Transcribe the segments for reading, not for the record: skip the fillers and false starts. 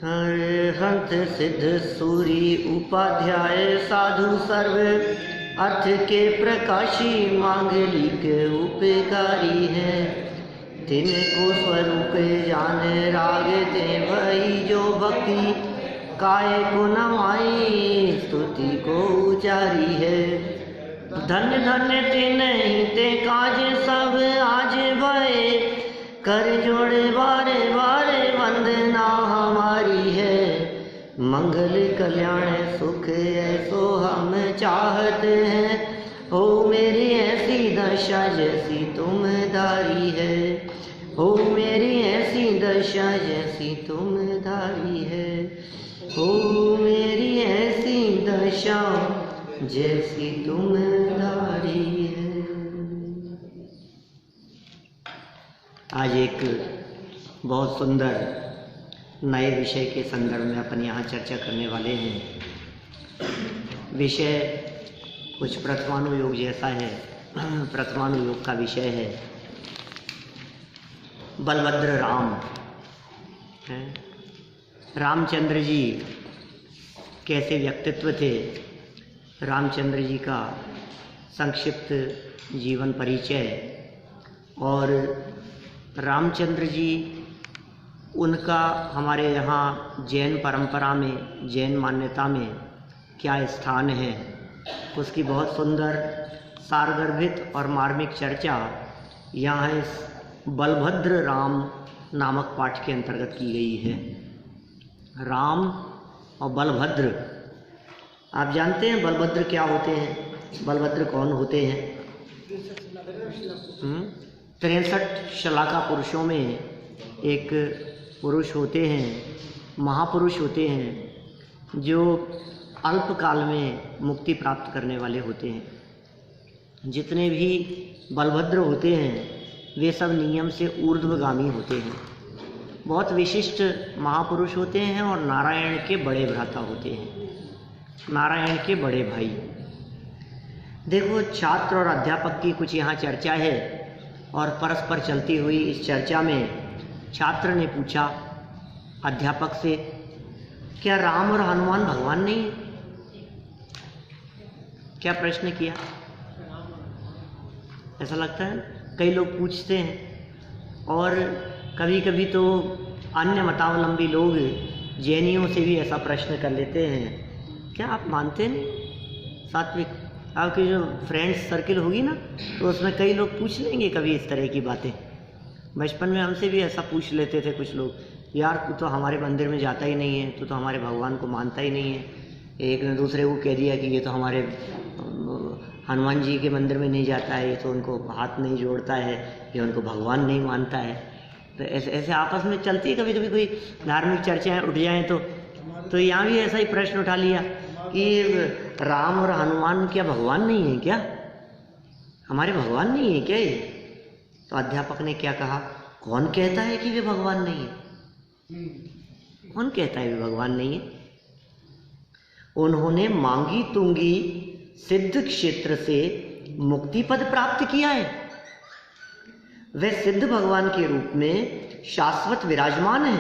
हंत सिद्ध सूरी उपाध्याय साधु सर्व अर्थ के प्रकाशी मांगलिक उपकारी है। तिनको स्वरूप जाने राग ते भई जो भक्ति काय को नवाई स्तुति को उचारी है। धन धन तिन ते काज सब आज भय कर जोड़े बारे बारे वंदना हमारी है। मंगल कल्याण सुख ऐसो हम चाहते हैं, हो मेरी ऐसी दशा जैसी तुम धारी है। हो मेरी ऐसी दशा जैसी तुम धारी है। हो मेरी ऐसी दशा जैसी तुम धारी है। आज एक बहुत सुंदर नए विषय के संदर्भ में अपन यहाँ चर्चा करने वाले हैं। विषय कुछ प्रथमानुयोग जैसा है। प्रथमानुयोग का विषय है बलभद्र राम है। रामचंद्र जी कैसे व्यक्तित्व थे, रामचंद्र जी का संक्षिप्त जीवन परिचय और रामचंद्र जी उनका हमारे यहाँ जैन परंपरा में, जैन मान्यता में क्या स्थान है, उसकी बहुत सुंदर सारगर्भित और मार्मिक चर्चा यहाँ इस बलभद्र राम नामक पाठ के अंतर्गत की गई है। राम और बलभद्र, आप जानते हैं बलभद्र क्या होते हैं? बलभद्र कौन होते हैं? 63 शलाका पुरुषों में एक पुरुष होते हैं, महापुरुष होते हैं, जो अल्पकाल में मुक्ति प्राप्त करने वाले होते हैं। जितने भी बलभद्र होते हैं वे सब नियम से ऊर्ध्वगामी होते हैं, बहुत विशिष्ट महापुरुष होते हैं और नारायण के बड़े भ्राता होते हैं, नारायण के बड़े भाई। देखो, छात्र और अध्यापक की कुछ यहाँ चर्चा है और परस्पर चलती हुई इस चर्चा में छात्र ने पूछा अध्यापक से, क्या राम और हनुमान भगवान नहीं है? क्या प्रश्न किया? ऐसा लगता है कई लोग पूछते हैं और कभी कभी तो अन्य मतावलंबी लोग जैनियों से भी ऐसा प्रश्न कर लेते हैं, क्या आप मानते नहीं? सात्विक, आपकी जो फ्रेंड्स सर्किल होगी ना, तो उसमें कई लोग पूछ लेंगे कभी इस तरह की बातें। बचपन में हमसे भी ऐसा पूछ लेते थे कुछ लोग, यार तू तो हमारे मंदिर में जाता ही नहीं है, तू तो हमारे भगवान को मानता ही नहीं है। एक ने दूसरे को कह दिया कि ये तो हमारे हनुमान जी के मंदिर में नहीं जाता है, ये तो उनको हाथ नहीं जोड़ता है, ये उनको भगवान नहीं मानता है। तो ऐसे ऐसे आपस में चलती है, कभी कभी कोई धार्मिक चर्चाएँ उठ जाएँ तो यहाँ भी ऐसा ही प्रश्न उठा लिया कि राम और हनुमान क्या भगवान नहीं है क्या? हमारे भगवान नहीं है क्या ये? तो अध्यापक ने क्या कहा, कौन कहता है कि वे भगवान नहीं है? कौन कहता है वे भगवान नहीं है? उन्होंने मांगी तुंगी सिद्ध क्षेत्र से मुक्ति पद प्राप्त किया है। वे सिद्ध भगवान के रूप में शाश्वत विराजमान है।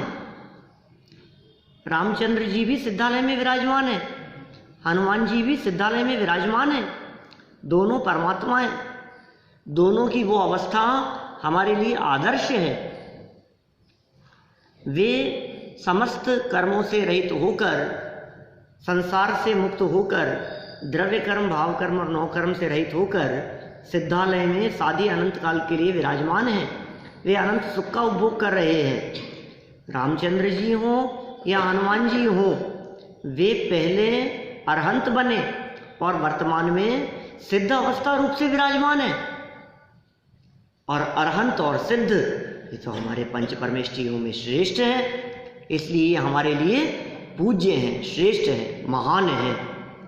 रामचंद्र जी भी सिद्धालय में विराजमान है, हनुमान जी भी सिद्धालय में विराजमान है। दोनों परमात्मा है, दोनों की वो अवस्था हमारे लिए आदर्श है। वे समस्त कर्मों से रहित होकर, संसार से मुक्त होकर, द्रव्य कर्म, भाव कर्म और नौ कर्म से रहित होकर सिद्धालय में साधी अनंत काल के लिए विराजमान हैं। वे अनंत सुख का उपभोग कर रहे हैं। रामचंद्र जी हों या हनुमान जी हों, वे पहले अरहंत बने और वर्तमान में सिद्ध अवस्था रूप से विराजमान है। और अरहंत और सिद्ध ये तो हमारे पंच परमेष्ठियों में श्रेष्ठ हैं, इसलिए हमारे लिए पूज्य हैं, श्रेष्ठ हैं, महान हैं,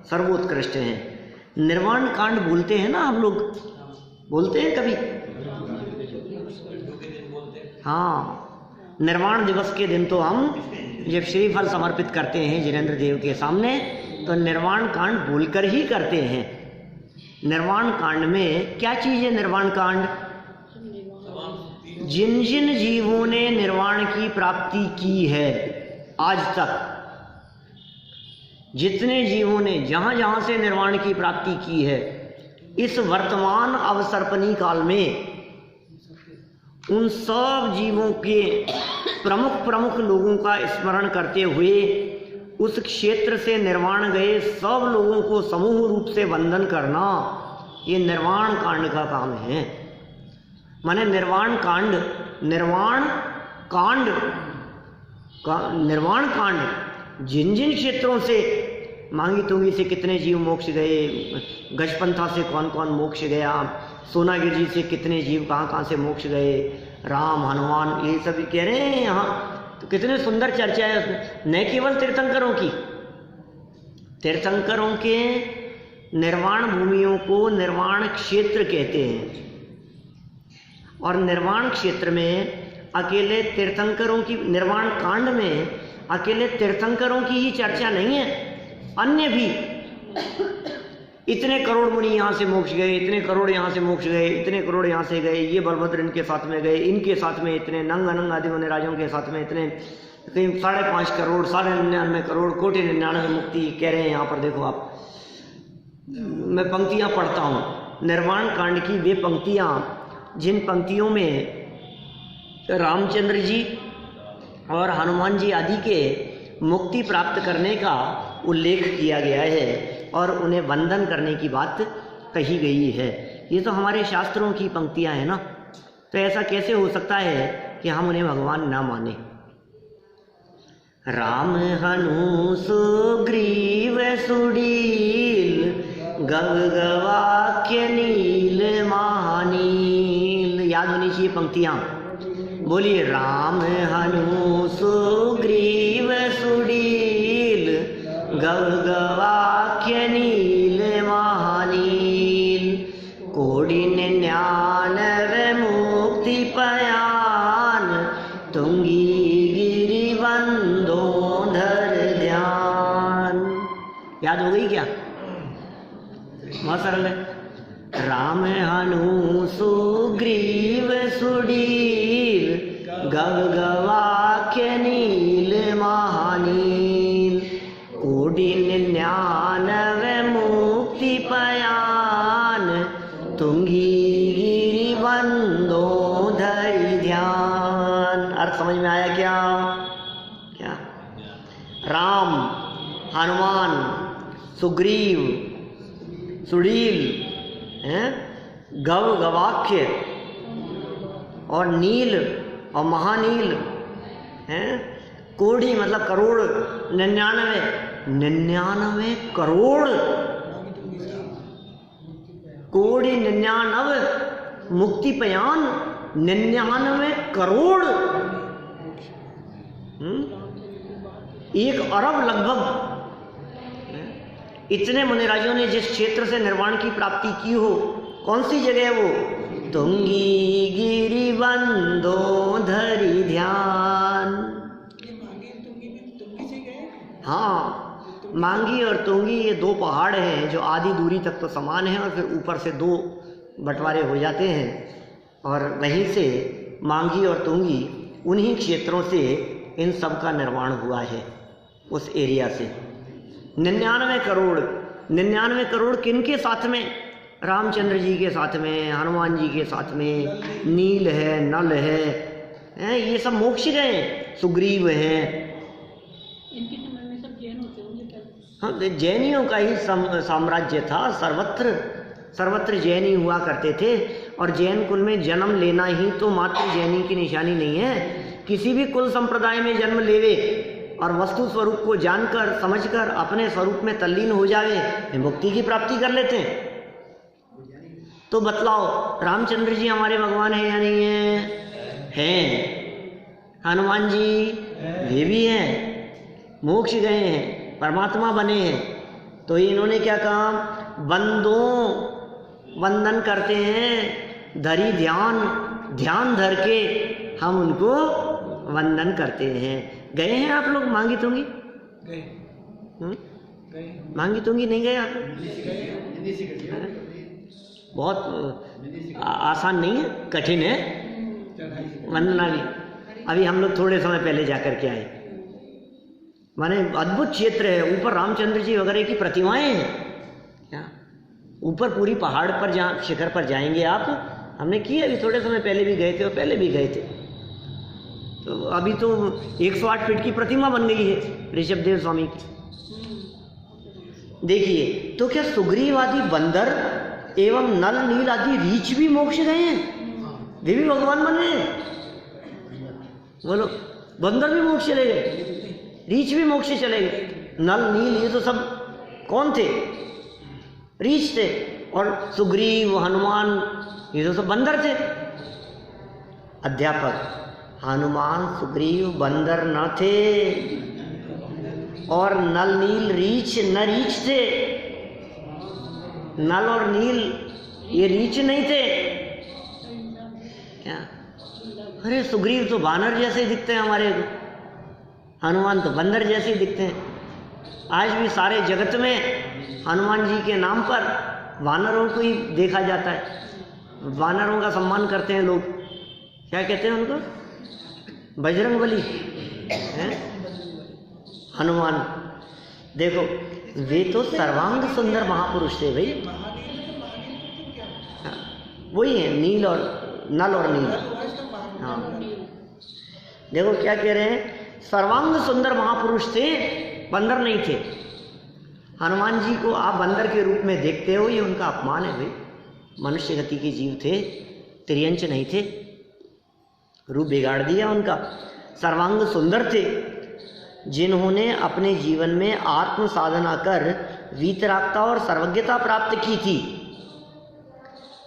सर्वोत्कृष्ट हैं। निर्वाण कांड बोलते हैं ना हम लोग, बोलते हैं कभी? हाँ, निर्वाण दिवस के दिन तो हम जब श्रीफल समर्पित करते हैं जिनेंद्र देव के सामने, तो निर्वाण कांड बोलकर ही करते हैं। निर्वाण कांड में क्या चीज है? निर्वाण कांड, जिन जिन जीवों ने निर्वाण की प्राप्ति की है आज तक जितने जीवों ने जहाँ जहाँ से निर्वाण की प्राप्ति की है, इस वर्तमान अवसर्पणी काल में उन सब जीवों के प्रमुख लोगों का स्मरण करते हुए उस क्षेत्र से निर्वाण गए सब लोगों को समूह रूप से वंदन करना, ये निर्वाण कांड का काम है। माने निर्वाण कांड जिन जिन क्षेत्रों से मांगी तुंगी से कितने जीव मोक्ष गए, गजपंथा से कौन कौन मोक्ष गया, सोनागिरी से कितने जीव कहाँ कहाँ से मोक्ष गए, राम हनुमान, ये सब कह रहे हैं यहाँ। तो कितने सुंदर चर्चा है उसमें। न केवल तीर्थंकरों के निर्वाण भूमियों को निर्वाण क्षेत्र कहते हैं, और निर्वाण क्षेत्र में अकेले तीर्थंकरों की, निर्वाण कांड में अकेले तीर्थंकरों की ही चर्चा नहीं है, अन्य भी इतने करोड़ मुनि यहाँ से मोक्ष गए, इतने करोड़ यहाँ से मोक्ष गए, इतने करोड़ यहाँ से गए, ये बलभद्र इनके साथ में गए, इनके साथ में इतने, नंग अनंग आदि मुनि राजाओं के साथ में इतने, कहीं 5.5 करोड़, 99 करोड़, 1,99,99 मुक्ति कह रहे हैं यहाँ पर। देखो आप, मैं पंक्तियाँ पढ़ता हूँ निर्वाण कांड की, वे पंक्तियाँ जिन पंक्तियों में रामचंद्र जी और हनुमान जी आदि के मुक्ति प्राप्त करने का उल्लेख किया गया है और उन्हें वंदन करने की बात कही गई है। ये तो हमारे शास्त्रों की पंक्तियां हैं ना, तो ऐसा कैसे हो सकता है कि हम उन्हें भगवान ना माने। राम हनु सुग्रीव सुडील गव गवाक्य नील महानील, याद होनी चाहिए पंक्तियां। बोलिए राम हनु सुग्रीव सुडील गव गवाक्य नील महानील, कोटि 99 मुक्ति पयान, तुंगी गिरि वंदोधर ध्यान। याद हो गई क्या? बहुत सरल है। राम हनु सुग्रीव सुडील गव गवाक्य नील महानील, कोटि 99 मुक्ति पयान, तुंगी गिरि वंदोधर ध्यान। अर्थ समझ में आया क्या? क्या राम, हनुमान, सुग्रीव, सुडील, गव गवाक्य और नील और महानील, कोड़ी मतलब करोड़, 99 करोड़, कोड़ी 99 मुक्ति पयान, 99 करोड़, 1 अरब लगभग। इतने मुनिराजों ने जिस क्षेत्र से निर्वाण की प्राप्ति की हो, कौन सी जगह है वो? तुंगी गिरि वंदोधरी ध्यान। हाँ, मांगी और तुंगी ये 2 पहाड़ हैं जो आधी दूरी तक तो समान हैं और फिर ऊपर से 2 बंटवारे हो जाते हैं, और वहीं से मांगी और तुंगी, उन्हीं क्षेत्रों से इन सब का निर्माण हुआ है, उस एरिया से। 99 करोड़ किनके साथ में? रामचंद्र जी के साथ में, हनुमान जी के साथ में, नील है, नल है, ये सब मोक्ष गए, सुग्रीव है। इनके समय में सब जैन होते होंगे। हाँ, जैनियों का ही साम्राज्य था, सर्वत्र जैनी हुआ करते थे, और जैन कुल में जन्म लेना ही तो मात्र जैनी की निशानी नहीं है। किसी भी कुल संप्रदाय में जन्म लेवे और वस्तु स्वरूप को जानकर समझकर अपने स्वरूप में तल्लीन हो जावे, मुक्ति की प्राप्ति कर लेते हैं। तो बतलाओ, रामचंद्र जी हमारे भगवान हैं या नहीं है? हैं। हनुमान जी वे भी हैं, मोक्ष गए हैं, परमात्मा बने हैं। तो इन्होंने क्या कहा? वंदन करते हैं, धरी ध्यान धर के हम उनको वंदन करते हैं। गए हैं आप लोग मांगी तुंगी? मांगी तुंगी नहीं गए आप? बहुत आसान नहीं है, कठिन है वंदना भी। अभी हम लोग थोड़े समय पहले जाकर के आए। माने अद्भुत क्षेत्र है, ऊपर रामचंद्र जी वगैरह की प्रतिमाएं हैं क्या, ऊपर पूरी पहाड़ पर जहाँ शिखर पर जाएंगे आप, हमने किए अभी थोड़े समय पहले भी गए थे और पहले भी गए थे, तो अभी तो 108 फीट की प्रतिमा बन गई है ऋषभदेव स्वामी की। देखिए तो क्या सुग्रीव आदि बंदर एवं नल नील आदि रीछ भी मोक्ष गए हैं, वे भी भगवान बन गए हैं? बोलो, बंदर भी मोक्ष चले गए, रीछ भी मोक्ष चले गए, नल नील ये तो सब कौन थे? रीछ थे, और सुग्रीव हनुमान ये तो सब बंदर थे। अध्यापक, हनुमान सुग्रीव बंदर न थे, और नल नील रीछ न रीछ थे, नल और नील ये रीछ नहीं थे क्या? अरे सुग्रीव तो वानर जैसे ही दिखते हैं हमारे को, हनुमान तो बंदर जैसे ही दिखते हैं। आज भी सारे जगत में हनुमान जी के नाम पर वानरों को ही देखा जाता है, वानरों का सम्मान करते हैं लोग, क्या कहते हैं उनको? बजरंगबली हैं हनुमान। देखो वे तो सर्वांग सुंदर महापुरुष थे भाई, वही है नील और नल और नील। हाँ देखो क्या कह रहे हैं, सर्वांग सुंदर महापुरुष थे, बंदर नहीं थे। हनुमान जी को आप बंदर के रूप में देखते हो, ये उनका अपमान है भाई, मनुष्य गति के जीव थे, त्रियंच नहीं थे, रूप बिगाड़ दिया उनका। सर्वांग सुंदर थे, जिन्होंने अपने जीवन में आत्म साधना कर वीतरागता और सर्वज्ञता प्राप्त की थी,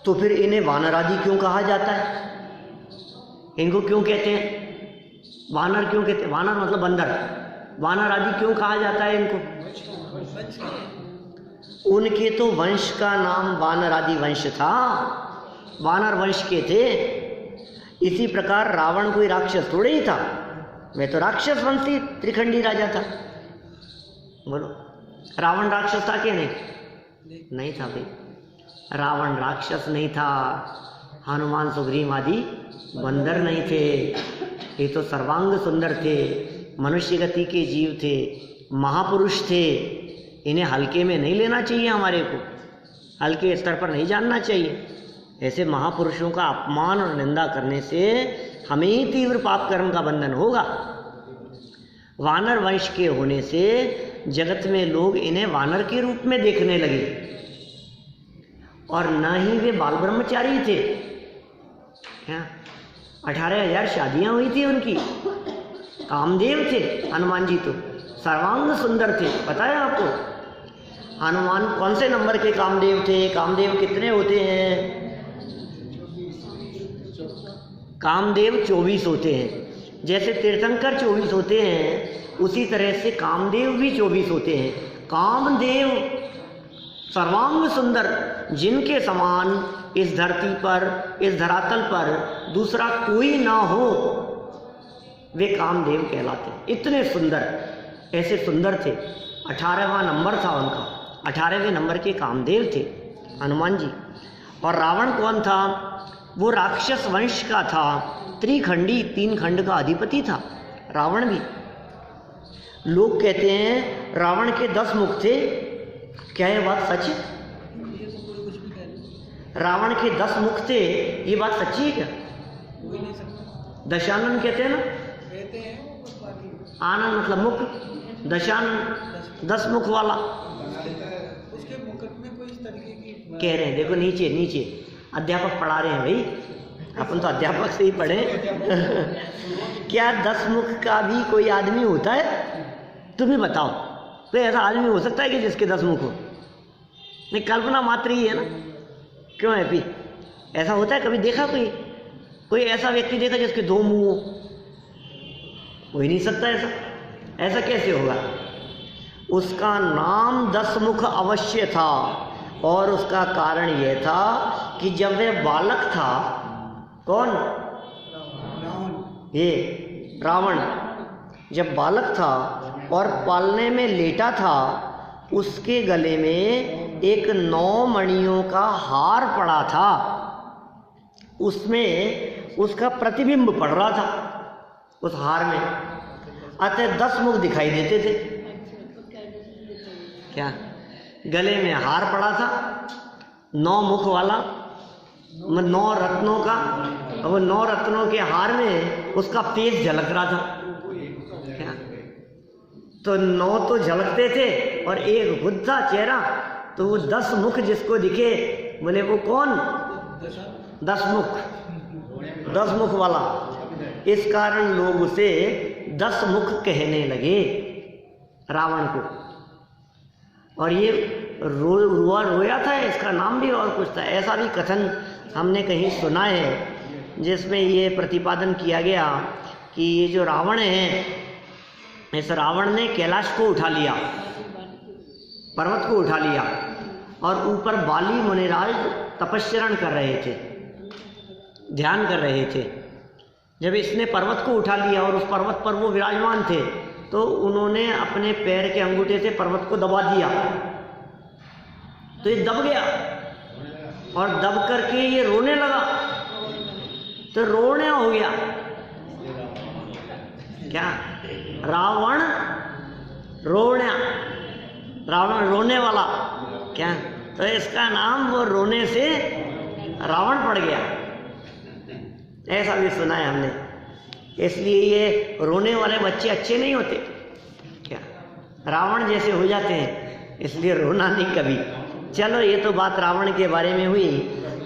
तो फिर इन्हें वानर आदि क्यों कहा जाता है? इनको क्यों कहते हैं वानर? क्यों कहते हैं वानर? मतलब बंदर। वानर आदि क्यों कहा जाता है इनको? उनके तो वंश का नाम वानर आदि वंश था, वानर वंश के थे। इसी प्रकार रावण कोई राक्षस थोड़े ही था, वह तो राक्षस वंशी त्रिखंडी राजा था। बोलो, रावण राक्षस था क्या? नहीं था भाई, रावण राक्षस नहीं था, हनुमान सुग्रीव आदि बंदर नहीं थे, ये तो सर्वांग सुंदर थे, मनुष्य गति के जीव थे, महापुरुष थे। इन्हें हल्के में नहीं लेना चाहिए, हमारे को हल्के स्तर पर नहीं जानना चाहिए। ऐसे महापुरुषों का अपमान और निंदा करने से हमें ही तीव्र पाप कर्म का बंधन होगा। वानर वंश के होने से जगत में लोग इन्हें वानर के रूप में देखने लगे, और न ही वे बाल ब्रह्मचारी थे। क्या 18,000 शादियां हुई थी उनकी, कामदेव थे हनुमान जी, तो सर्वांग सुंदर थे। पता है आपको हनुमान कौन से नंबर के कामदेव थे? कामदेव कितने होते हैं? कामदेव 24 होते हैं। जैसे तीर्थंकर 24 होते हैं, उसी तरह से कामदेव भी 24 होते हैं। कामदेव सर्वांग सुंदर, जिनके समान इस धरती पर, इस धरातल पर दूसरा कोई ना हो, वे कामदेव कहलाते हैं। इतने सुंदर, ऐसे सुंदर थे। 18वां नंबर था उनका, 18वें नंबर के कामदेव थे हनुमान जी। और रावण कौन था? वो राक्षस वंश का था, त्रिखंडी, 3 खंड का अधिपति था रावण भी। लोग कहते हैं रावण के 10 मुख थे। क्या ये बात सच है? रावण के 10 मुख थे, ये बात सच्ची है क्या? दशानन कहते हैं ना, आनंद मतलब मुख, दशानन 10 मुख वाला उसके मुकुट में कोई इस तरीके की कह रहे हैं। देखो नीचे नीचे अध्यापक पढ़ा रहे हैं भाई, अपन तो अध्यापक से ही पढ़े। क्या 10 मुख का भी कोई आदमी होता है? तुम ही बताओ, कोई ऐसा आदमी हो सकता है कि जिसके 10 मुख हो? नहीं, कल्पना मात्र ही है ना। क्यों है भी ऐसा होता है? कभी देखा कोई ऐसा व्यक्ति देखा जिसके 2 मुंह हो? हो ही नहीं सकता ऐसा। ऐसा कैसे होगा? उसका नाम 10 मुख अवश्य था, और उसका कारण यह था कि जब वह बालक था, कौन? ये रावण जब बालक था और पालने में लेटा था, उसके गले में एक 9 मणियों का हार पड़ा था, उसमें उसका प्रतिबिंब पड़ रहा था उस हार में। अतः 10 मुख दिखाई देते थे। क्या? गले में हार पड़ा था 9 मुख वाला, 9 रत्नों का, और वो 9 रत्नों के हार में उसका पेट झलक रहा था। क्या? तो 9 तो झलकते थे और एक खुद था चेहरा, तो वो 10 मुख जिसको दिखे, बोले वो कौन? 10 मुख, 10 मुख वाला। इस कारण लोग उसे 10 मुख कहने लगे, रावण को। और ये रोया था, इसका नाम भी और कुछ था, ऐसा भी कथन हमने कहीं सुना है, जिसमें ये प्रतिपादन किया गया कि ये जो रावण है, इस रावण ने कैलाश को उठा लिया, पर्वत को उठा लिया, और ऊपर बाली मुनिराज तपस्या कर रहे थे, ध्यान कर रहे थे। जब इसने पर्वत को उठा लिया और उस पर्वत पर वो विराजमान थे, तो उन्होंने अपने पैर के अंगूठे से पर्वत को दबा दिया, तो ये दब गया, और दब करके ये रोने लगा, तो रोने हो गया। क्या? रावण रोण्या, रावण रोने वाला। क्या? तो इसका नाम वो रोने से रावण पड़ गया, ऐसा भी सुना है हमने। इसलिए ये रोने वाले बच्चे अच्छे नहीं होते, क्या? रावण जैसे हो जाते हैं, इसलिए रोना नहीं कभी। चलो, ये तो बात रावण के बारे में हुई।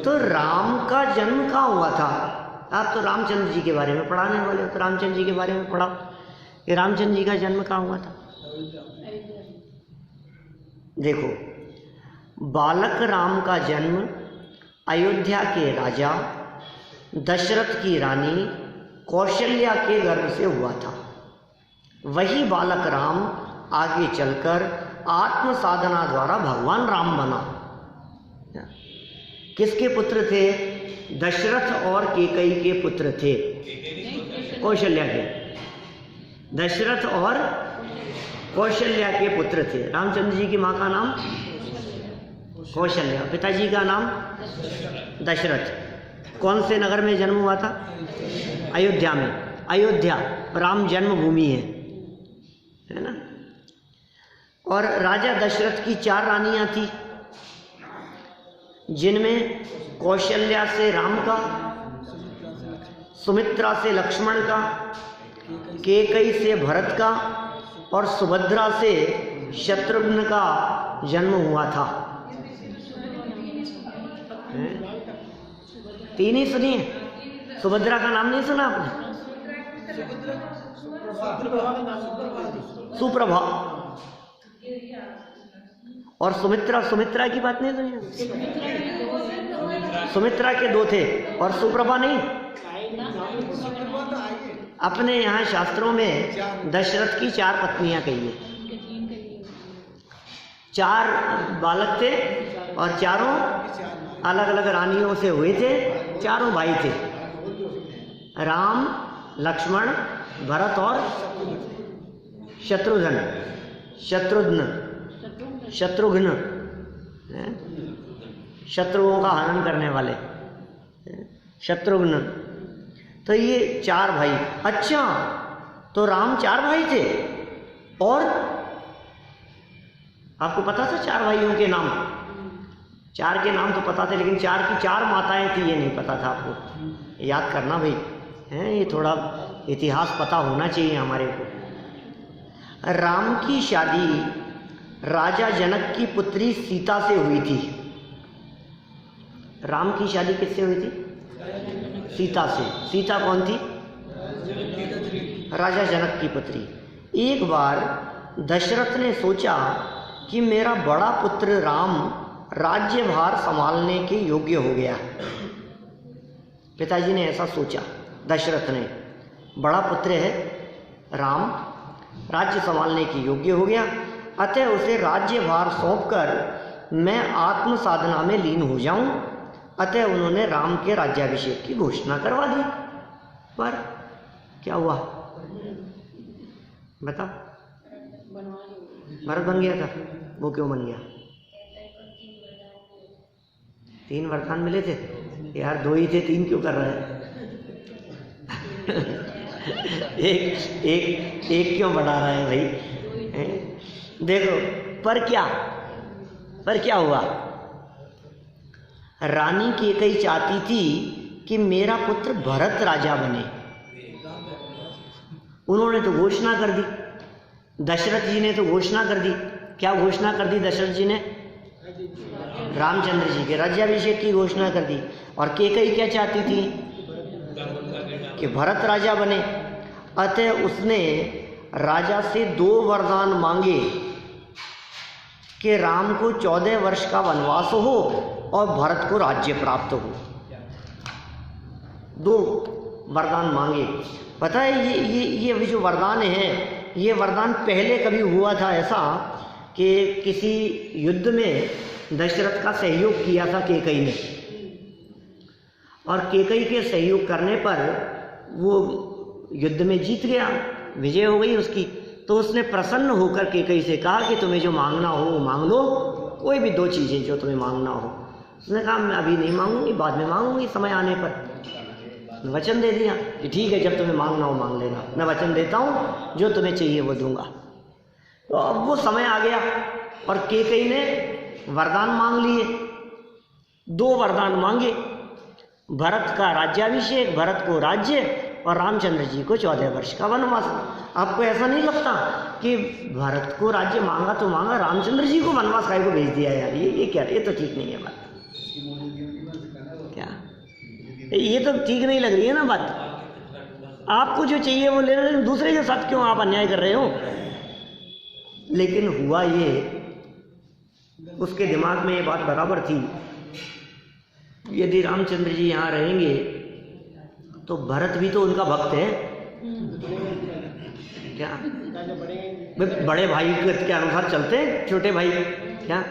तो राम का जन्म कहाँ हुआ था? आप तो रामचंद्र जी के बारे में पढ़ाने वाले हो, तो रामचंद्र जी के बारे में पढ़ाओ कि रामचंद्र जी का जन्म कहाँ हुआ था। देखो, बालक राम का जन्म अयोध्या के राजा दशरथ की रानी कौशल्या के गर्भ से हुआ था। वही बालक राम आगे चलकर आत्म साधना द्वारा भगवान राम बना। किसके पुत्र थे? दशरथ और केकई के पुत्र थे, कौशल्या के। दशरथ और कौशल्या के पुत्र थे। रामचंद्र जी की माँ का नाम कौशल्या, पिताजी का नाम दशरथ। कौन से नगर में जन्म हुआ था? अयोध्या में। अयोध्या राम जन्मभूमि है ना। और राजा दशरथ की 4 रानियां थी, जिनमें कौशल्या से राम का, सुमित्रा से लक्ष्मण का, केकई से भरत का, और सुभद्रा से शत्रुघ्न का जन्म हुआ था। 3 ही सुनिए, सुभद्रा का नाम नहीं सुना आपने? सुप्रभा। और सुमित्रा की बात नहीं सुनी? सुमित्रा के 2 थे और सुप्रभा नहीं। अपने यहाँ शास्त्रों में दशरथ की 4 पत्नियां कही है। 4 बालक थे और चारों अलग अलग रानियों से हुए थे। चारों भाई थे, राम, लक्ष्मण, भरत और शत्रुघ्न, शत्रुओं का हनन करने वाले शत्रुघ्न। तो ये 4 भाई। अच्छा, तो राम 4 भाई थे, और आपको पता था 4 भाइयों के नाम? 4 के नाम तो पता थे, लेकिन 4 की 4 माताएं थी, ये नहीं पता था आपको। याद करना भाई, हैं, ये थोड़ा इतिहास पता होना चाहिए हमारे को। राम की शादी राजा जनक की पुत्री सीता से हुई थी। राम की शादी किससे हुई थी? सीता से। सीता कौन थी? राजा जनक की पुत्री। एक बार दशरथ ने सोचा कि मेरा बड़ा पुत्र राम राज्यभार संभालने के योग्य हो गया। पिताजी ने ऐसा सोचा, दशरथ ने, बड़ा पुत्र है राम, राज्य संभालने के योग्य हो गया, अतः उसे राज्यभार सौंपकर मैं आत्म साधना में लीन हो जाऊं। अतः उन्होंने राम के राज्याभिषेक की घोषणा करवा दी। पर क्या हुआ बता? भरत बन गया था। वो क्यों बन गया? 3 वरदान मिले थे यार, 2 ही थे, 3 क्यों कर रहे हैं? एक एक एक क्यों बढ़ा रहे हैं भाई? देखो, पर क्या हुआ? रानी कैकेयी चाहती थी कि मेरा पुत्र भरत राजा बने। उन्होंने तो घोषणा कर दी, दशरथ जी ने तो घोषणा कर दी। क्या घोषणा कर दी दशरथ जी ने? रामचंद्र जी के राज्याभिषेक की घोषणा कर दी। और कैकेयी क्या चाहती थी? कि भरत राजा बने। अतः उसने राजा से 2 वरदान मांगे कि राम को 14 वर्ष का वनवास हो और भरत को राज्य प्राप्त हो। 2 वरदान मांगे। पता है ये जो वरदान है, ये वरदान पहले कभी हुआ था ऐसा कि किसी युद्ध में दशरथ का सहयोग किया था कैकेयी ने, और कैकेयी के सहयोग करने पर वो युद्ध में जीत गया, विजय हो गई उसकी। तो उसने प्रसन्न होकर कैकेयी से कहा कि तुम्हें जो मांगना हो वो मांग लो, कोई भी 2 चीज़ें जो तुम्हें मांगना हो। उसने कहा मैं अभी नहीं मांगूंगी, बाद में मांगूंगी समय आने पर। वचन दे दिया कि ठीक है, जब तुम्हें मांगना हो मांग लेना, मैं वचन देता हूँ जो तुम्हें चाहिए वो दूंगा। तो अब वो समय आ गया और कैकेयी ने वरदान मांग लिए, 2 वरदान मांगे, भरत का राज्याभिषेक, भरत को राज्य, और रामचंद्र जी को 14 वर्ष का वनवास। आपको ऐसा नहीं लगता कि भरत को राज्य मांगा तो मांगा, रामचंद्र जी को वनवास काहे को भेज दिया यार? ये क्या, ये तो ठीक नहीं है बात। क्या ये तो ठीक नहीं लग रही है ना बात? आपको जो चाहिए वो ले रहे, दूसरे के साथ क्यों आप अन्याय कर रहे हो? लेकिन हुआ ये, उसके दिमाग में ये बात बराबर थी, यदि रामचंद्र जी यहाँ रहेंगे तो भरत भी तो उनका भक्त है। क्या बड़े भाई के अनुसार चलते हैं छोटे भाई? क्या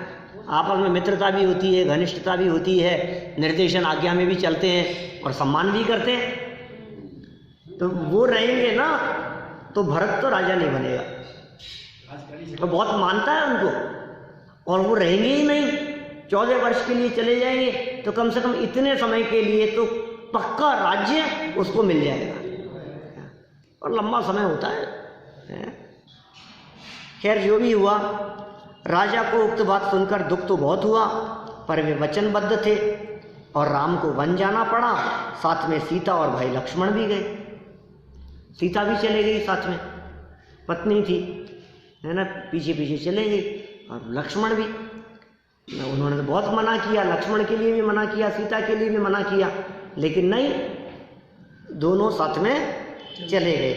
आपस में मित्रता भी होती है, घनिष्ठता भी होती है, निर्देशन आज्ञा में भी चलते हैं और सम्मान भी करते हैं। तो वो रहेंगे ना तो भरत तो राजा नहीं बनेगा, तो बहुत मानता है उनको, और वो रहेंगे ही नहीं, 14 वर्ष के लिए चले जाएंगे, तो कम से कम इतने समय के लिए तो पक्का राज्य उसको मिल जाएगा, और लंबा समय होता है। खैर जो भी हुआ, राजा को उक्त बात सुनकर दुख तो बहुत हुआ, पर वे वचनबद्ध थे और राम को वन जाना पड़ा। साथ में सीता और भाई लक्ष्मण भी गए। सीता भी चले गई साथ में, पत्नी थी है ना, पीछे पीछे चले गई, और लक्ष्मण भी। उन्होंने तो बहुत मना किया, लक्ष्मण के लिए भी मना किया, सीता के लिए भी मना किया, लेकिन नहीं, दोनों साथ में चले गए।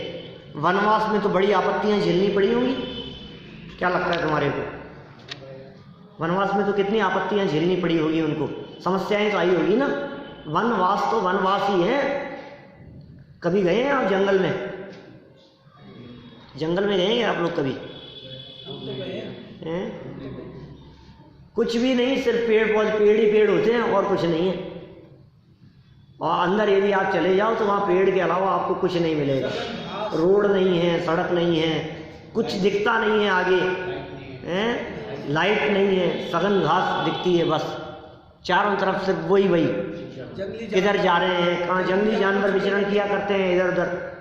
वनवास में तो बड़ी आपत्तियां झेलनी पड़ी होंगी, क्या लगता है तुम्हारे को? वनवास में तो कितनी आपत्तियां झेलनी पड़ी होगी उनको, समस्याएं तो आई होगी ना। वनवास तो वनवास ही है। कभी गए हैं आप जंगल में? जंगल में गए हैं आप लोग कभी? हैं? कुछ भी नहीं, सिर्फ पेड़ ही पेड़ होते हैं और कुछ नहीं है। और अंदर यदि आप चले जाओ तो वहाँ पेड़ के अलावा आपको कुछ नहीं मिलेगा। रोड नहीं है, सड़क नहीं है, कुछ दिखता नहीं है आगे, हैं? लाइट नहीं है, सघन घास दिखती है, बस चारों तरफ सिर्फ वही किधर जा रहे हैं, कहाँ जंगली जानवर विचरण किया करते हैं इधर उधर,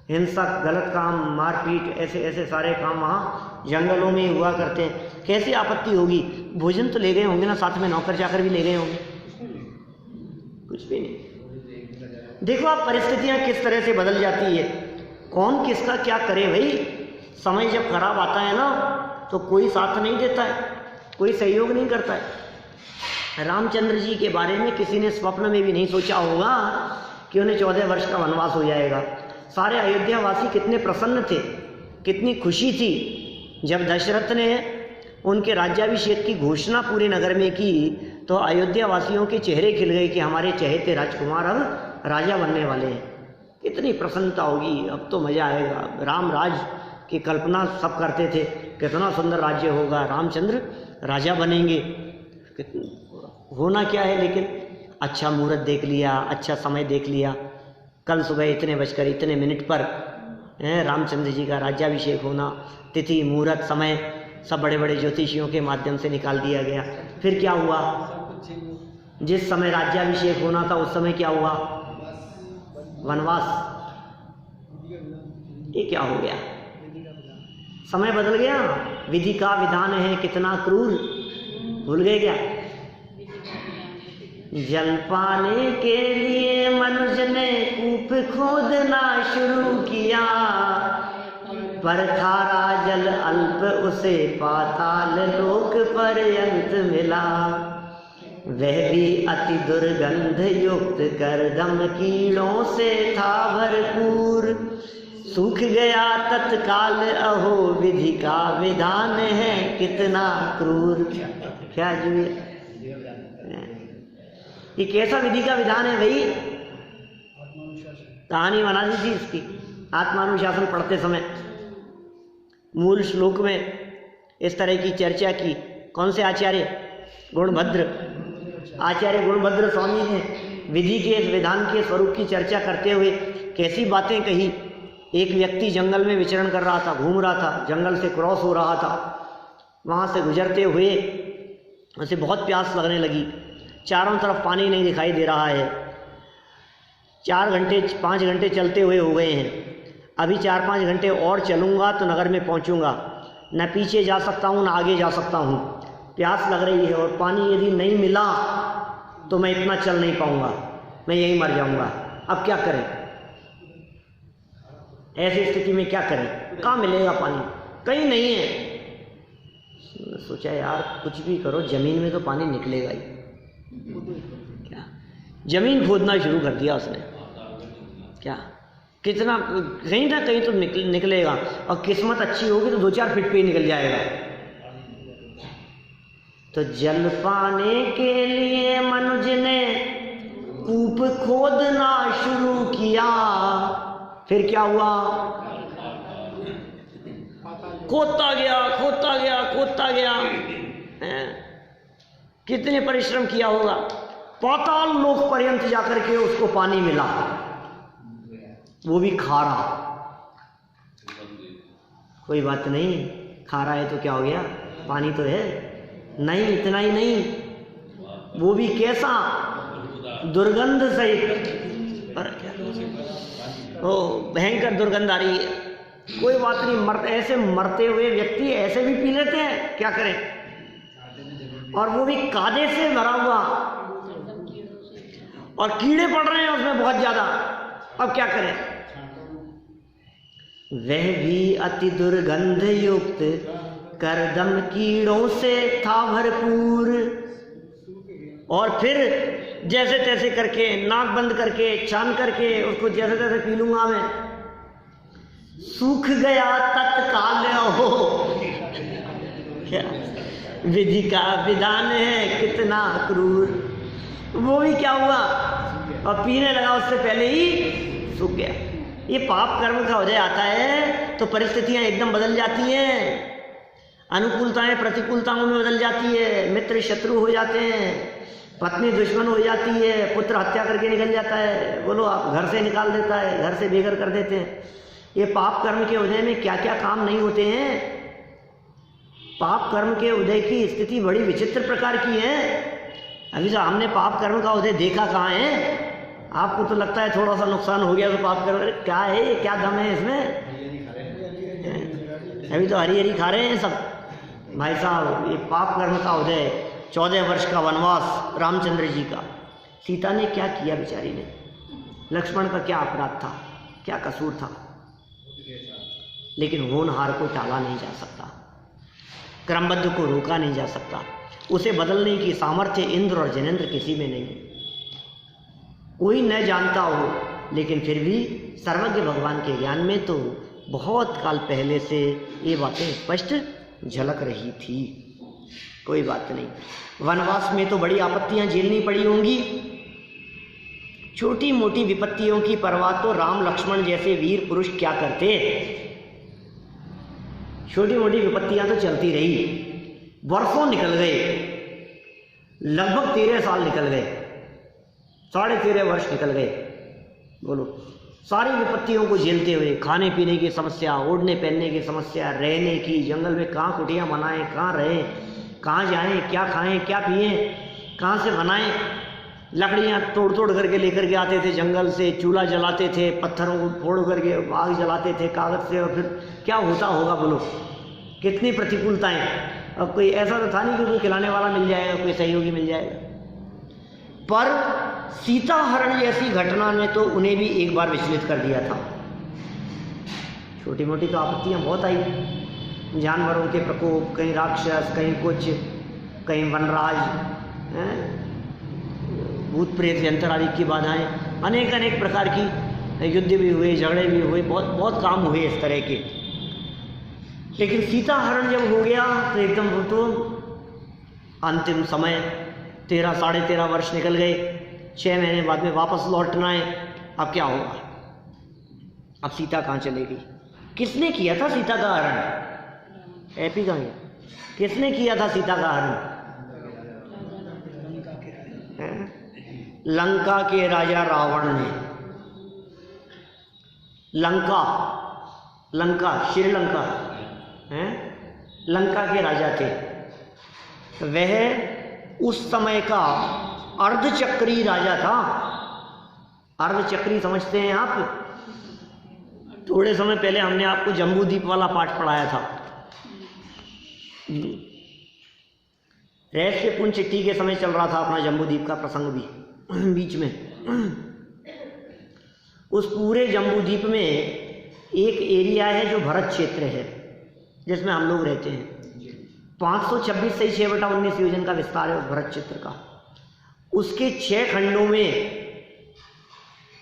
हिंसक गलत काम, मारपीट, ऐसे ऐसे सारे काम वहाँ जंगलों में ही हुआ करते हैं। कैसी आपत्ति होगी? भोजन तो ले गए होंगे ना साथ में, नौकर चाकर भी ले गए होंगे, कुछ भी नहीं। देखो आप परिस्थितियाँ किस तरह से बदल जाती है, कौन किसका क्या करे भाई। समय जब खराब आता है ना तो कोई साथ नहीं देता है, कोई सहयोग नहीं करता है। रामचंद्र जी के बारे में किसी ने स्वप्न में भी नहीं सोचा होगा कि उन्हें 14 वर्ष का वनवास हो जाएगा। सारे अयोध्यावासी कितने प्रसन्न थे, कितनी खुशी थी जब दशरथ ने उनके राज्याभिषेक की घोषणा पूरे नगर में की, तो अयोध्यावासियों के चेहरे खिल गए कि हमारे चहेते राजकुमार अब राजा बनने वाले हैं। कितनी प्रसन्नता होगी, अब तो मज़ा आएगा। राम राज की कल्पना सब करते थे, कितना सुंदर राज्य होगा, रामचंद्र राजा बनेंगे। होना क्या है, लेकिन अच्छा मुहूर्त देख लिया, अच्छा समय देख लिया, कल सुबह इतने बजकर इतने मिनट पर रामचंद्र जी का राज्याभिषेक होना, तिथि मुहूर्त समय सब बड़े बड़े ज्योतिषियों के माध्यम से निकाल दिया गया। फिर क्या हुआ, जिस समय राज्याभिषेक होना था उस समय क्या हुआ? वनवास। ये क्या हो गया? समय बदल गया, विधि का विधान है कितना क्रूर, भूल गए क्या? जल पाने के लिए मनुष्य ने कूप खोदना शुरू किया, पर खारा जल अल्प उसे पाताल लोक पर्यंत मिला। वह भी अति दुर्गंध युक्त करदम कीड़ों से था भरपूर, सूख गया तत्काल अहो विधि का विधान है कितना क्रूर। क्या जी, ये कैसा विधि का विधान है भाई? कहानी बना दी थी इसकी आत्मानुशासन पढ़ते समय। मूल श्लोक में इस तरह की चर्चा की। कौन से आचार्य? गुणभद्र। आचार्य गुणभद्र स्वामी ने विधि के इस विधान के स्वरूप की चर्चा करते हुए कैसी बातें कही। एक व्यक्ति जंगल में विचरण कर रहा था, घूम रहा था, जंगल से क्रॉस हो रहा था। वहाँ से गुजरते हुए उसे बहुत प्यास लगने लगी। चारों तरफ पानी नहीं दिखाई दे रहा है। 4 घंटे 5 घंटे चलते हुए हो गए हैं। अभी 4-5 घंटे और चलूँगा तो नगर में पहुँचूँगा। न पीछे जा सकता हूँ न आगे जा सकता हूँ। प्यास लग रही है और पानी यदि नहीं मिला तो मैं इतना चल नहीं पाऊँगा, मैं यहीं मर जाऊँगा। अब क्या करें? ऐसी स्थिति में क्या करें? कहाँ मिलेगा पानी? कहीं नहीं है। सोचा यार कुछ भी करो, जमीन में तो पानी निकलेगा ही। क्या जमीन खोदना शुरू कर दिया उसने। क्या कितना कहीं ना कहीं तो निकलेगा, और किस्मत अच्छी होगी तो 2-4 फीट पे ही निकल जाएगा। तो जल पाने के लिए मनुष्य ने कूप खोदना शुरू किया। फिर क्या हुआ? खोदता गया, खोदता गया, खोदता गया। कितने परिश्रम किया होगा। पाताल लोक पर्यंत जाकर के उसको पानी मिला, वो भी खारा। कोई बात नहीं, खारा है तो क्या हो गया, पानी तो है। नहीं, इतना ही नहीं, वो भी कैसा? दुर्गंध सहित। पर ओ भयंकर दुर्गंध आ रही है। कोई बात नहीं, ऐसे मरते हुए व्यक्ति ऐसे भी पी लेते हैं, क्या करें? और वो भी कादे से भरा हुआ, और कीड़े पड़ रहे हैं उसमें बहुत ज्यादा। अब क्या करें? वह भी अति दुर्गंध युक्त करदम कीड़ों से था भरपूर। और फिर जैसे तैसे करके, नाक बंद करके, छान करके उसको जैसे तैसे पी लूंगा मैं। सूख गया तत्काल हो, क्या विधि का विधान है कितना क्रूर। वो भी क्या हुआ, और पीने लगा उससे पहले ही सूख गया। ये पाप कर्म का उदय आता है तो परिस्थितियां एकदम बदल जाती हैं। अनुकूलताएं प्रतिकूलताओं में बदल जाती है। मित्र शत्रु हो जाते हैं, पत्नी दुश्मन हो जाती है, पुत्र हत्या करके निकल जाता है, बोलो आप घर से निकाल देता है, घर से बेघर कर देते हैं। ये पाप कर्म के उदय में क्या क्या काम नहीं होते हैं। पाप कर्म के उदय की स्थिति बड़ी विचित्र प्रकार की है। अभी तो हमने पाप कर्म का उदय देखा कहाँ है? आपको तो लगता है थोड़ा सा नुकसान हो गया तो पाप कर्म, क्या है, क्या दम है इसमें? अभी तो हरी हरी खा रहे हैं सब भाई साहब। ये पाप कर्म का उदय, 14 वर्ष का वनवास रामचंद्र जी का। सीता ने क्या किया बेचारी ने? लक्ष्मण का क्या अपराध था, क्या कसूर था? लेकिन होनहार को टाला नहीं जा सकता, क्रमबद्ध को रोका नहीं जा सकता। उसे बदलने की सामर्थ्य इंद्र और जनेंद्र किसी में नहीं है। कोई न जानता हो, लेकिन फिर भी सर्वज्ञ भगवान के ज्ञान में तो बहुत काल पहले से ये बातें स्पष्ट झलक रही थी। कोई बात नहीं, वनवास में तो बड़ी आपत्तियां झेलनी पड़ी होंगी। छोटी मोटी विपत्तियों की परवाह तो राम लक्ष्मण जैसे वीर पुरुष क्या करते। छोटी मोटी विपत्तियां तो चलती रही। वर्षों निकल गए, लगभग 13 साल निकल गए, 13.5 वर्ष निकल गए। बोलो, सारी विपत्तियों को झेलते हुए, खाने पीने की समस्या, ओढ़ने पहनने की समस्या, रहने की, जंगल में कहाँ कुटियाँ बनाएं, कहाँ रहें, कहाँ जाएं, क्या खाएं, क्या पिएं, कहाँ से बनाएं, लकड़ियाँ तोड़ तोड़ करके लेकर के आते थे जंगल से, चूल्हा जलाते थे, पत्थरों को फोड़ करके आग जलाते थे कागज़ से, और फिर क्या होता होगा बोलो, कितनी प्रतिकूलताएं। अब कोई ऐसा तो था नहीं कि कोई खिलाने वाला मिल जाएगा, कोई सहयोगी मिल जाएगा। पर सीता हरण जैसी घटना ने तो उन्हें भी एक बार विचलित कर दिया था। छोटी मोटी तो आपत्तियां बहुत आई, जानवरों के प्रकोप, कहीं राक्षस, कहीं कुछ, कहीं वनराज, भूत प्रेत यंत्र आदि की बाधाएं, अनेक अनेक प्रकार की युद्ध भी हुए, झगड़े भी हुए, बहुत बहुत काम हुए इस तरह के। लेकिन सीता हरण जब हो गया तो एकदम वो तो अंतिम समय, 13 साढ़े 13 वर्ष निकल गए, 6 महीने बाद में वापस लौटना है। अब क्या होगा, अब सीता कहाँ चलेगी? किसने किया था सीता का हरण? एपी कहाँ गया? किसने किया था सीता का हरण? लंका के राजा रावण ने। लंका श्रीलंका है, लंका के राजा थे। वह उस समय का अर्धचक्री राजा था। अर्धचक्री समझते हैं आप? थोड़े समय पहले हमने आपको जम्बूद्वीप वाला पाठ पढ़ाया था। रहस्यपूर्ण चिट्ठी के समय चल रहा था अपना जम्बूद्वीप का प्रसंग भी बीच में। उस पूरे जम्बूद्वीप में एक एरिया है जो भरत क्षेत्र है, जिसमें हम लोग रहते हैं। 526 से 6/19 योजन का विस्तार है उस भरत क्षेत्र का। उसके 6 खंडों में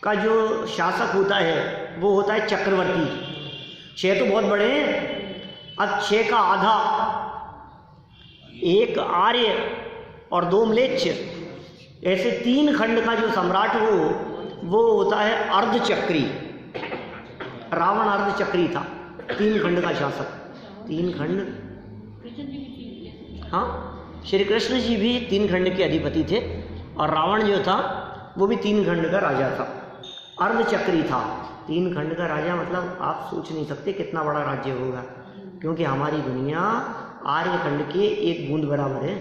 का जो शासक होता है वो होता है चक्रवर्ती। 6 तो बहुत बड़े हैं, अब 6 का आधा, 1 आर्य और 2 म्लेच्छ, ऐसे 3 खंड का जो सम्राट हो वो होता है अर्धचक्री। रावण अर्धचक्री था, 3 खंड का शासक। 3 खंड, हाँ, श्री कृष्ण जी भी 3 खंड के अधिपति थे, और रावण जो था वो भी 3 खंड का राजा था, अर्धचक्री था। 3 खंड का राजा मतलब आप सोच नहीं सकते कितना बड़ा राज्य होगा, क्योंकि हमारी दुनिया आर्य खंड के 1 बूंद बराबर है।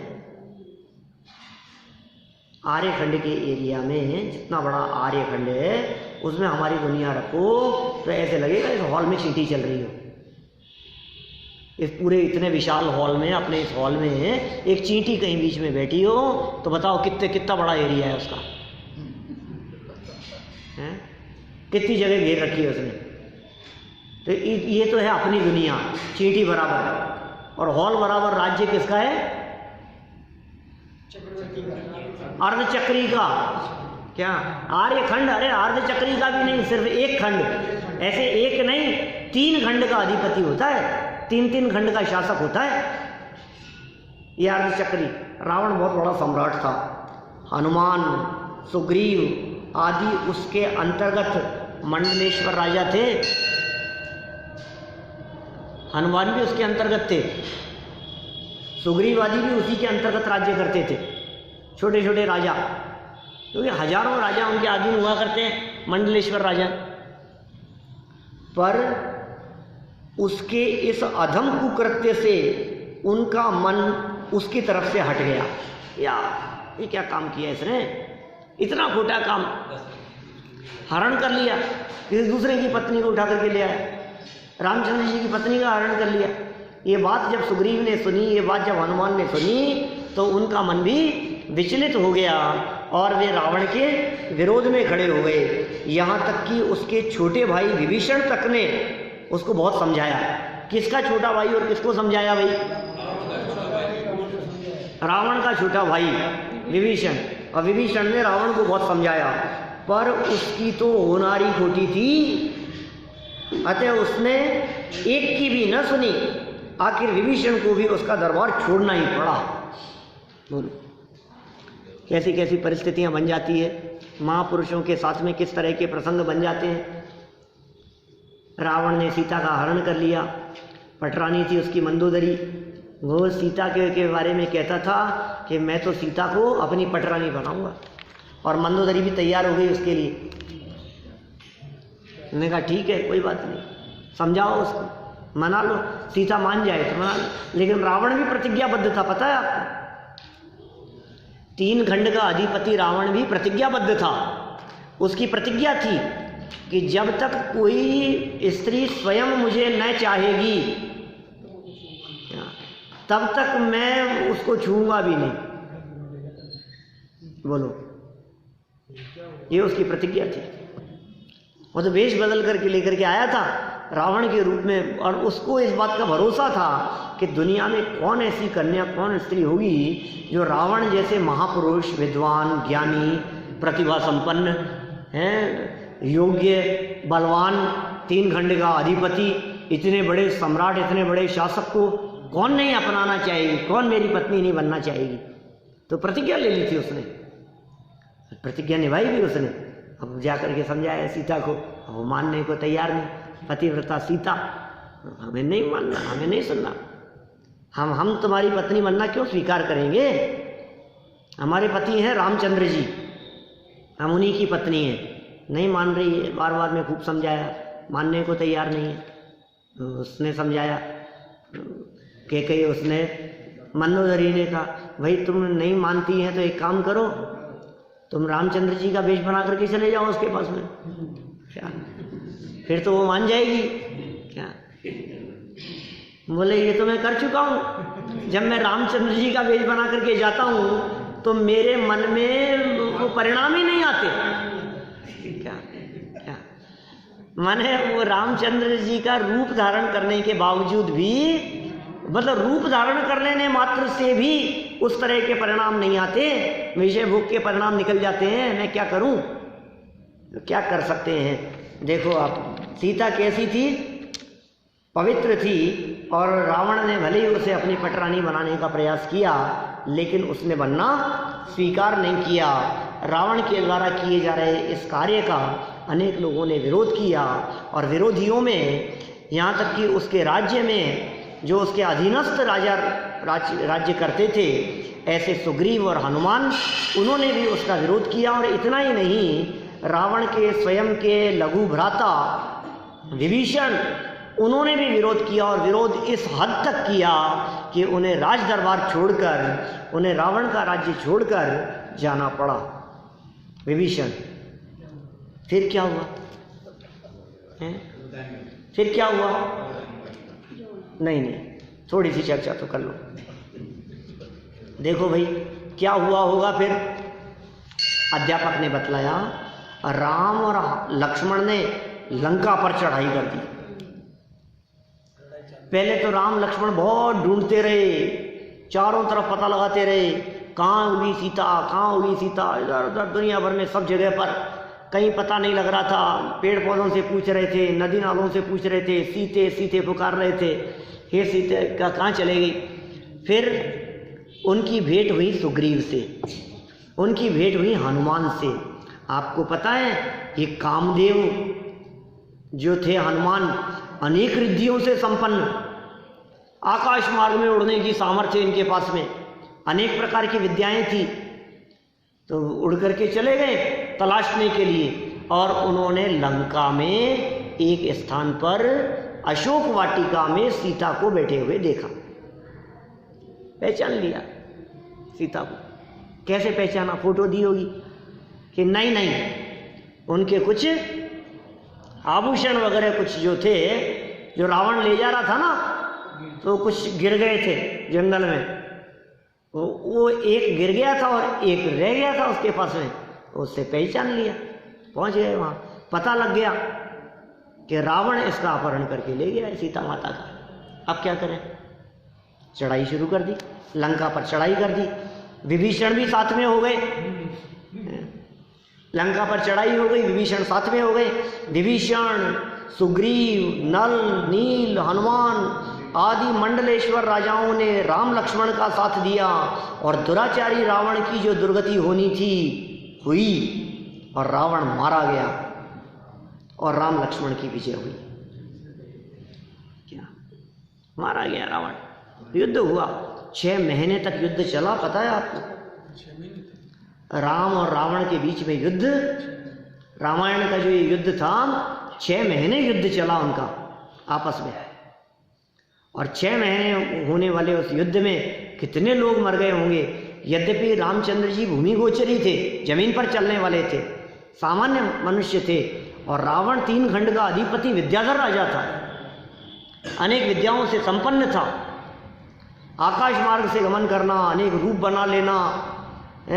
आर्य खंड के एरिया में जितना बड़ा आर्य खंड है उसमें हमारी दुनिया रखो तो ऐसे लगेगा इस हॉल में चींटी चल रही हो। इस पूरे इतने विशाल हॉल में, अपने इस हॉल में एक चींटी कहीं बीच में बैठी हो तो बताओ कितना बड़ा एरिया है उसका, है? कितनी जगह घेर रखी है उसने। तो ये तो है अपनी दुनिया, चींटी बराबर, और हॉल बराबर राज्य किसका है? अर्धचक्री का। क्या आर्यखंड? अरे अर्धचक्री का भी नहीं, सिर्फ 1 खंड, ऐसे 1 नहीं 3 खंड का अधिपति होता है, 3 खंड का शासक होता है ये अर्धचक्री। रावण बहुत बड़ा सम्राट था। हनुमान, सुग्रीव आदि उसके अंतर्गत मंडलेश्वर राजा थे। हनुमान भी उसके अंतर्गत थे, सुग्रीव आदि भी उसी के अंतर्गत राज्य करते थे, छोटे छोटे राजा, क्योंकि हजारों राजा उनके अधीन हुआ करते हैं, मंडलेश्वर राजा। पर उसके इस अधम कुकृत्य से उनका मन उसकी तरफ से हट गया। यार ये क्या काम किया इसने, इतना खोटा काम, हरण कर लिया, किसी दूसरे की पत्नी को उठा करके ले आया, रामचंद्र जी की पत्नी का हरण कर लिया। ये बात जब सुग्रीव ने सुनी, ये बात जब हनुमान ने सुनी, तो उनका मन भी विचलित हो गया और वे रावण के विरोध में खड़े हो गए। यहाँ तक कि उसके छोटे भाई विभीषण तक ने उसको बहुत समझाया। किसका छोटा भाई और किसको समझाया भाई? रावण का छोटा भाई विभीषण, और विभीषण ने रावण को बहुत समझाया, पर उसकी तो होनारी खोटी थी, अतः उसने एक की भी न सुनी। आखिर विभीषण को भी उसका दरबार छोड़ना ही पड़ा। बोलो कैसी कैसी परिस्थितियां बन जाती है, महापुरुषों के साथ में किस तरह के प्रसंग बन जाते हैं। रावण ने सीता का हरण कर लिया, पटरानी थी उसकी मंदोदरी, वो सीता के बारे में कहता था कि मैं तो सीता को अपनी पटरानी बनाऊंगा, और मंदोदरी भी तैयार हो गई उसके लिए। मैंने कहा ठीक है कोई बात नहीं, समझाओ उसको, मना लो, सीता मान जाए तो मना लो। लेकिन रावण भी प्रतिज्ञाबद्ध था, पता है आपको। 3 खंड का अधिपति रावण भी प्रतिज्ञाबद्ध था। उसकी प्रतिज्ञा थी कि जब तक कोई स्त्री स्वयं मुझे न चाहेगी तब तक मैं उसको छूऊंगा भी नहीं। बोलो, ये उसकी प्रतिज्ञा थी। वो तो वेश बदल करके लेकर के आया था रावण के रूप में, और उसको इस बात का भरोसा था कि दुनिया में कौन ऐसी कन्या, कौन स्त्री होगी जो रावण जैसे महापुरुष, विद्वान, ज्ञानी, प्रतिभा संपन्न हैं, योग्य, बलवान, 3 खंड का अधिपति, इतने बड़े सम्राट, इतने बड़े शासक को कौन नहीं अपनाना चाहेगी, कौन मेरी पत्नी नहीं बनना चाहेगी। तो प्रतिज्ञा ले ली थी उसने, प्रतिज्ञा निभाई भी उसने। अब जाकर के समझाया सीता को, वो मानने को तैयार नहीं। पतिव्रता सीता, हमें नहीं मानना, हमें नहीं सुनना, हम तुम्हारी पत्नी बनना क्यों स्वीकार करेंगे। हमारे पति हैं रामचंद्र जी, हम उन्हीं की पत्नी हैं। नहीं मान रही है, बार बार मैं खूब समझाया, मानने को तैयार नहीं है। उसने समझाया कई उसने मंदोदरी ने कहा, भाई तुम नहीं मानती हैं तो एक काम करो, तुम रामचंद्र जी का वेश बना करके चले जाओ उसके पास में, क्या फिर तो वो मान जाएगी क्या। बोले ये तो मैं कर चुका हूँ, जब मैं रामचंद्र जी का वेश बना करके जाता हूँ तो मेरे मन में वो परिणाम ही नहीं आते। क्या क्या माने वो रामचंद्र जी का रूप धारण करने के बावजूद भी, मतलब रूप धारण कर लेने मात्र से भी उस तरह के परिणाम नहीं आते, विषय भोग के परिणाम निकल जाते हैं। मैं क्या करूं, क्या कर सकते हैं। देखो आप, सीता कैसी थी, पवित्र थी, और रावण ने भले ही उसे अपनी पटरानी बनाने का प्रयास किया लेकिन उसने बनना स्वीकार नहीं किया। रावण के द्वारा किए जा रहे इस कार्य का अनेक लोगों ने विरोध किया, और विरोधियों में यहाँ तक कि उसके राज्य में जो उसके अधीनस्थ राज्य करते थे, ऐसे सुग्रीव और हनुमान, उन्होंने भी उसका विरोध किया। और इतना ही नहीं, रावण के स्वयं के लघु भ्राता विभीषण, उन्होंने भी विरोध किया, और विरोध इस हद तक किया कि उन्हें राज दरबार छोड़कर, उन्हें रावण का राज्य छोड़कर जाना पड़ा। विभीषण, फिर क्या हुआ है? फिर क्या हुआ? नहीं, थोड़ी सी चर्चा तो कर लो। देखो भाई क्या हुआ होगा फिर। अध्यापक ने बतलाया, राम और लक्ष्मण ने लंका पर चढ़ाई कर दी। पहले तो राम लक्ष्मण बहुत ढूंढते रहे, चारों तरफ पता लगाते रहे, कहाँ हुई सीता, कहाँ हुई सीता, इधर उधर दुनिया भर में सब जगह पर, कहीं पता नहीं लग रहा था। पेड़ पौधों से पूछ रहे थे, नदी नालों से पूछ रहे थे, सीते सीते पुकार रहे थे, हे सीते का कहाँ चले गई। फिर उनकी भेंट हुई सुग्रीव से, उनकी भेंट हुई हनुमान से। आपको पता है ये कामदेव जो थे हनुमान, अनेक रिद्धियों से संपन्न, आकाश मार्ग में उड़ने की सामर्थ्य इनके पास में, अनेक प्रकार की विद्याएं थी। तो उड़ करके चले गए तलाशने के लिए, और उन्होंने लंका में एक स्थान पर अशोक वाटिका में सीता को बैठे हुए देखा, पहचान लिया सीता को। कैसे पहचाना? फोटो दी होगी कि नहीं, उनके कुछ आभूषण वगैरह कुछ जो थे, जो रावण ले जा रहा था ना, तो कुछ गिर गए थे जंगल में। वो एक गिर गया था और एक रह गया था उसके पास में, उससे पहचान लिया। पहुंच गए वहां, पता लग गया कि रावण इसका अपहरण करके ले गया है सीता माता का। अब क्या करें? चढ़ाई शुरू कर दी, लंका पर चढ़ाई कर दी। विभीषण भी साथ में हो गए, लंका पर चढ़ाई हो गई, विभीषण साथ में हो गए। विभीषण, सुग्रीव, नल, नील, हनुमान आदि मंडलेश्वर राजाओं ने राम लक्ष्मण का साथ दिया, और दुराचारी रावण की जो दुर्गति होनी थी हुई, और रावण मारा गया, और राम लक्ष्मण की विजय हुई। क्या मारा गया रावण? युद्ध हुआ, 6 महीने तक युद्ध चला, पता है आपको? राम और रावण के बीच में युद्ध, रामायण का जो ये युद्ध था, 6 महीने युद्ध चला उनका आपस में। और 6 महीने होने वाले उस युद्ध में कितने लोग मर गए होंगे, यद्यपि रामचंद्र जी भूमि गोचरी थे, जमीन पर चलने वाले थे, सामान्य मनुष्य थे, और रावण 3 खंड का अधिपति विद्याधर राजा था, अनेक विद्याओं से संपन्न था। आकाश मार्ग से गमन करना, अनेक रूप बना लेना,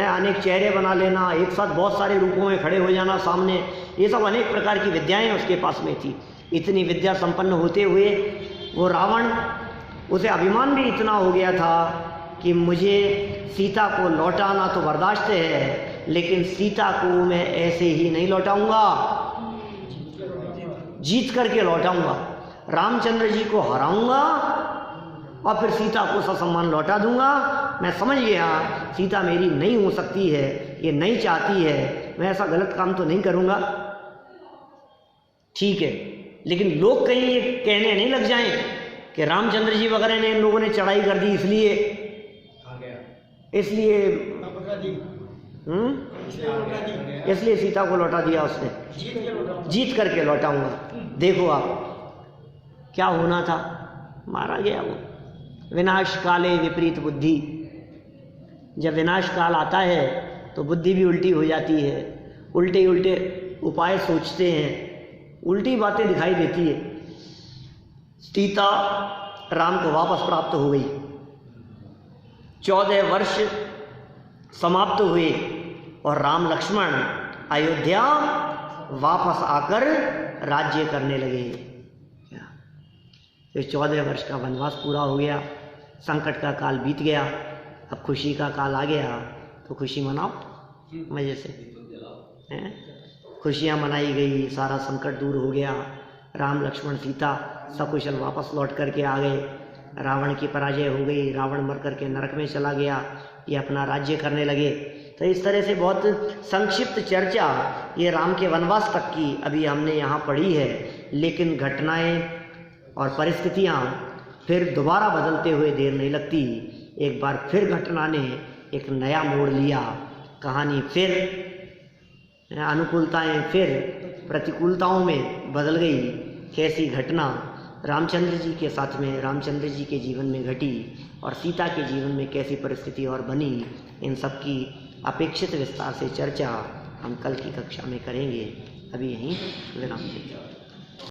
अनेक चेहरे बना लेना, एक साथ बहुत सारे रूपों में खड़े हो जाना सामने, ये सब अनेक प्रकार की विद्याएं उसके पास में थी। इतनी विद्या संपन्न होते हुए वो रावण, उसे अभिमान भी इतना हो गया था कि मुझे सीता को लौटाना तो बर्दाश्त है, लेकिन सीता को मैं ऐसे ही नहीं लौटाऊंगा, जीत करके लौटाऊंगा, रामचंद्र जी को हराऊंगा और फिर सीता को ससम्मान लौटा दूंगा। मैं समझ गया सीता मेरी नहीं हो सकती है, ये नहीं चाहती है, मैं ऐसा गलत काम तो नहीं करूंगा। ठीक है, लेकिन लोग कहीं ये कहने नहीं लग जाएं कि रामचंद्र जी वगैरह ने, इन लोगों ने चढ़ाई कर दी इसलिए सीता को लौटा दिया उसने, जीत करके लौटाऊंगा। देखो आप क्या होना था, मारा गया वो। विनाश काले विपरीत बुद्धि, जब विनाश काल आता है तो बुद्धि भी उल्टी हो जाती है, उल्टे उल्टे उपाय सोचते हैं, उल्टी बातें दिखाई देती है। सीता राम को वापस प्राप्त हो गई, 14 वर्ष समाप्त हुए और राम लक्ष्मण अयोध्या वापस आकर राज्य करने लगे। तो 14 वर्ष का वनवास पूरा हो गया, संकट का काल बीत गया, अब खुशी का काल आ गया, तो खुशी मनाओ मजे से, खुशियाँ मनाई गई, सारा संकट दूर हो गया, राम लक्ष्मण सीता सकुशल वापस लौट करके आ गए, रावण की पराजय हो गई, रावण मर करके नरक में चला गया, ये अपना राज्य करने लगे। तो इस तरह से बहुत संक्षिप्त चर्चा ये राम के वनवास तक की अभी हमने यहाँ पढ़ी है, लेकिन घटनाएं और परिस्थितियाँ फिर दोबारा बदलते हुए देर नहीं लगती। एक बार फिर घटना ने एक नया मोड़ लिया, कहानी फिर अनुकूलताएं फिर प्रतिकूलताओं में बदल गई। कैसी घटना रामचंद्र जी के साथ में, रामचंद्र जी के जीवन में घटी और सीता के जीवन में कैसी परिस्थिति और बनी, इन सब की अपेक्षित विस्तार से चर्चा हम कल की कक्षा में करेंगे। अभी यहीं विराम देते हैं।